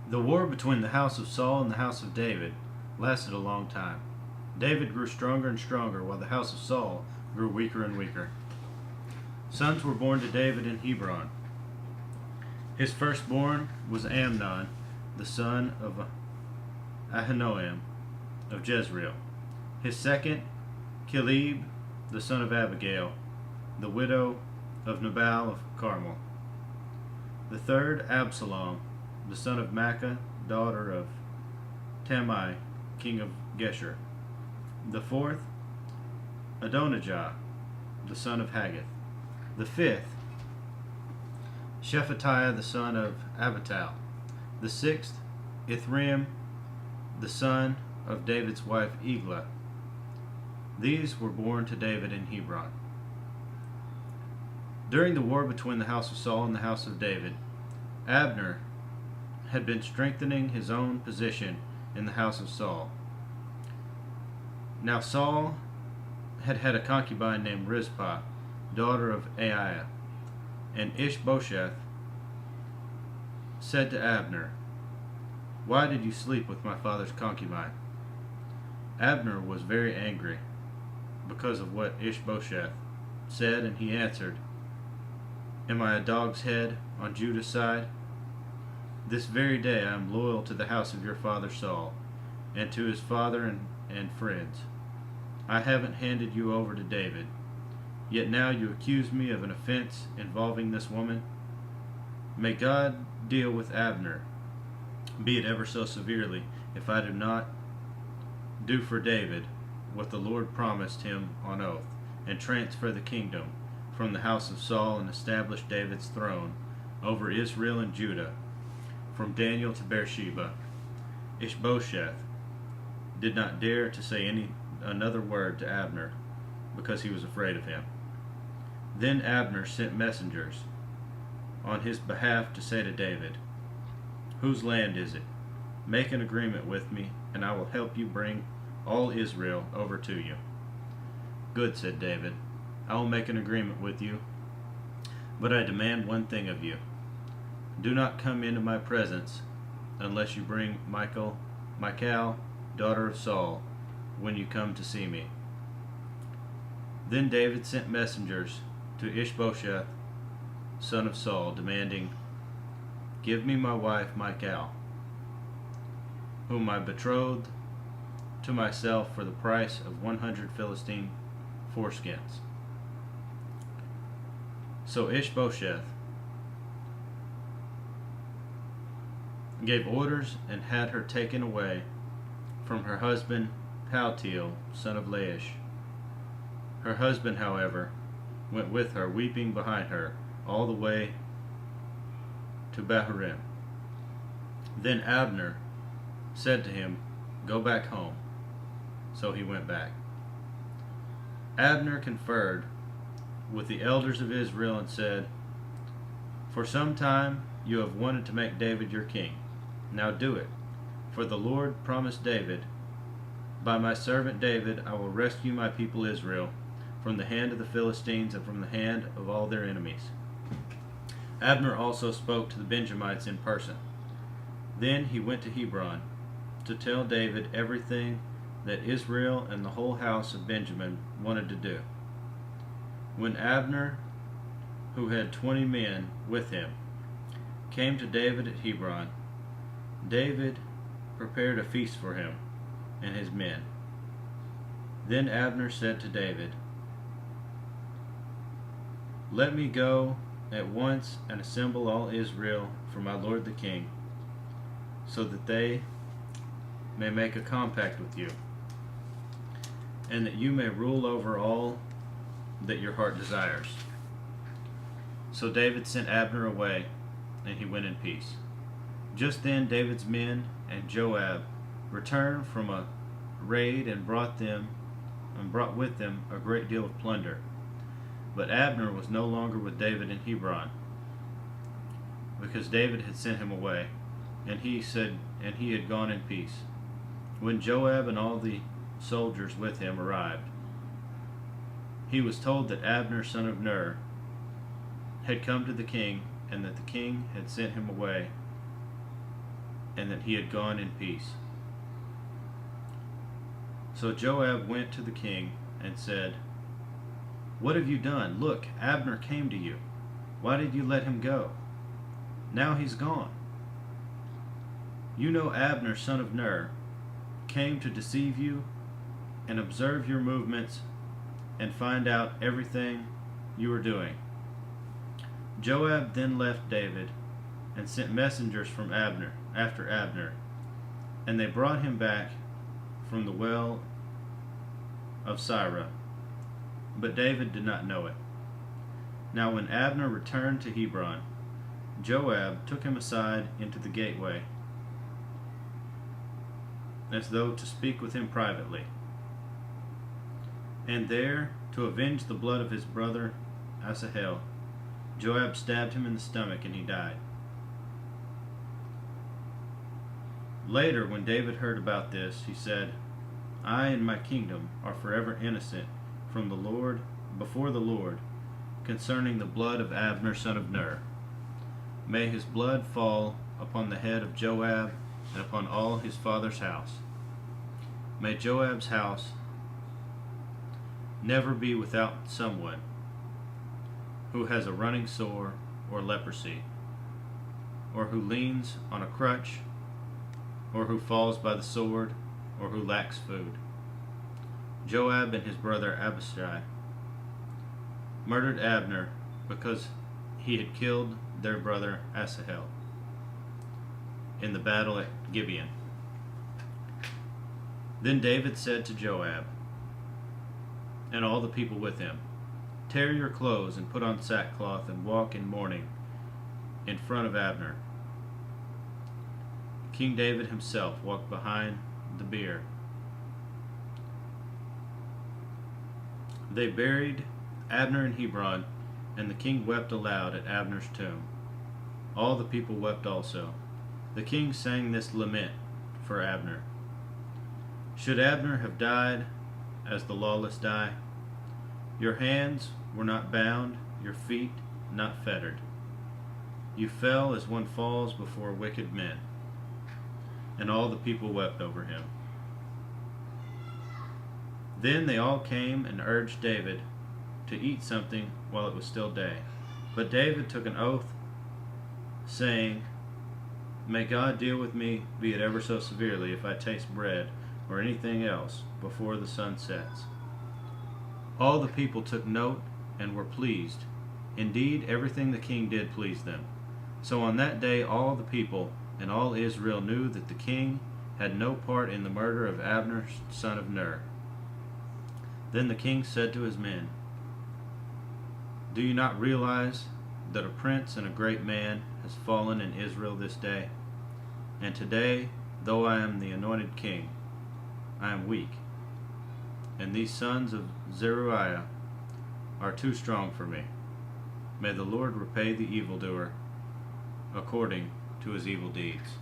The war between the house of Saul and the house of David lasted a long time. David grew stronger and stronger, while the house of Saul grew weaker and weaker. Sons were born to David in Hebron. His firstborn was Amnon, the son of Ahinoam of Jezreel. His second, Kileb, the son of Abigail, the widow of Nabal of Carmel. The third, Absalom, the son of Maacah, daughter of Talmai, king of Geshur. The fourth, Adonijah, the son of Haggith. The fifth, Shephatiah, the son of Abital. The sixth, Ithream, the son of David's wife Eglah. These were born to David in Hebron. During the war between the house of Saul and the house of David, Abner had been strengthening his own position in the house of Saul. Now Saul had had a concubine named Rizpah, daughter of Aiah, and Ishbosheth said to Abner, "Why did you sleep with my father's concubine?" Abner was very angry because of what Ishbosheth said, and he answered, "Am I a dog's head on Judah's side? This very day I am loyal to the house of your father Saul, and to his father and friends. I haven't handed you over to David. Yet now you accuse me of an offense involving this woman. May God deal with Abner, be it ever so severely, if I do not do for David what the Lord promised him on oath, and transfer the kingdom from the house of Saul and establish David's throne over Israel and Judah, from Daniel to Beersheba." Ishbosheth did not dare to say another word to Abner, because he was afraid of him. Then Abner sent messengers on his behalf to say to David, "Whose land is it? Make an agreement with me, and I will help you bring all Israel over to you." "Good," said David, "I will make an agreement with you, but I demand one thing of you. Do not come into my presence unless you bring Michal, daughter of Saul, when you come to see me." Then David sent messengers to Ishbosheth, son of Saul, demanding, "Give me my wife Michal, whom I betrothed to myself for the price of 100 Philistine foreskins." So Ishbosheth gave orders and had her taken away from her husband Paltiel, son of Laish. Her husband, however, went with her, weeping behind her, all the way to Bahurim. Then Abner said to him, "Go back home." So he went back. Abner conferred with the elders of Israel and said, "For some time you have wanted to make David your king. Now do it, for the Lord promised David, 'By my servant David I will rescue my people Israel from the hand of the Philistines and from the hand of all their enemies.'" Abner also spoke to the Benjamites in person. Then he went to Hebron to tell David everything that Israel and the whole house of Benjamin wanted to do. When Abner, who had 20 men with him, came to David at Hebron, David prepared a feast for him and his men. Then Abner said to David, "Let me go at once and assemble all Israel for my lord the king, so that they may make a compact with you, and that you may rule over all that your heart desires." So David sent Abner away, and he went in peace. Just then David's men and Joab returned from a raid and brought with them a great deal of plunder. But Abner was no longer with David in Hebron, because David had sent him away, and he had gone in peace. When Joab and all the soldiers with him arrived, he was told that Abner, son of Ner, had come to the king, and that the king had sent him away and that he had gone in peace. So Joab went to the king and said, "What have you done? Look, Abner came to you. Why did you let him go? Now he's gone. You know Abner, son of Ner, came to deceive you and observe your movements and find out everything you are doing." Joab then left David and sent messengers from Abner after Abner, and they brought him back from the well of Sirah, but David did not know it. Now when Abner returned to Hebron, Joab took him aside into the gateway, as though to speak with him privately, and there, to avenge the blood of his brother Asahel, Joab stabbed him in the stomach, and he died. Later, when David heard about this, he said, "I and my kingdom are forever innocent from the Lord, before the Lord, concerning the blood of Abner son of Ner. May his blood fall upon the head of Joab and upon all his father's house. May Joab's house never be without someone who has a running sore or leprosy, or who leans on a crutch, or who falls by the sword, or who lacks food." Joab and his brother Abishai murdered Abner because he had killed their brother Asahel in the battle at Gibeon. Then David said to Joab and all the people with him, "Tear your clothes and put on sackcloth and walk in mourning in front of Abner." King David himself walked behind the bier. They buried Abner in Hebron, and the king wept aloud at Abner's tomb. All the people wept also. The king sang this lament for Abner: "Should Abner have died as the lawless die? Your hands were not bound, your feet not fettered. You fell as one falls before wicked men." And all the people wept over him. Then they all came and urged David to eat something while it was still day. But David took an oath, saying, "May God deal with me, be it ever so severely, if I taste bread or anything else before the sun sets." All the people took note and were pleased. Indeed, everything the king did pleased them. So on that day all the people and all Israel knew that the king had no part in the murder of Abner son of Ner. Then the king said to his men, "Do you not realize that a prince and a great man has fallen in Israel this day? And today, though I am the anointed king, I am weak, and these sons of Zeruiah are too strong for me. May the Lord repay the evildoer according to his evil deeds."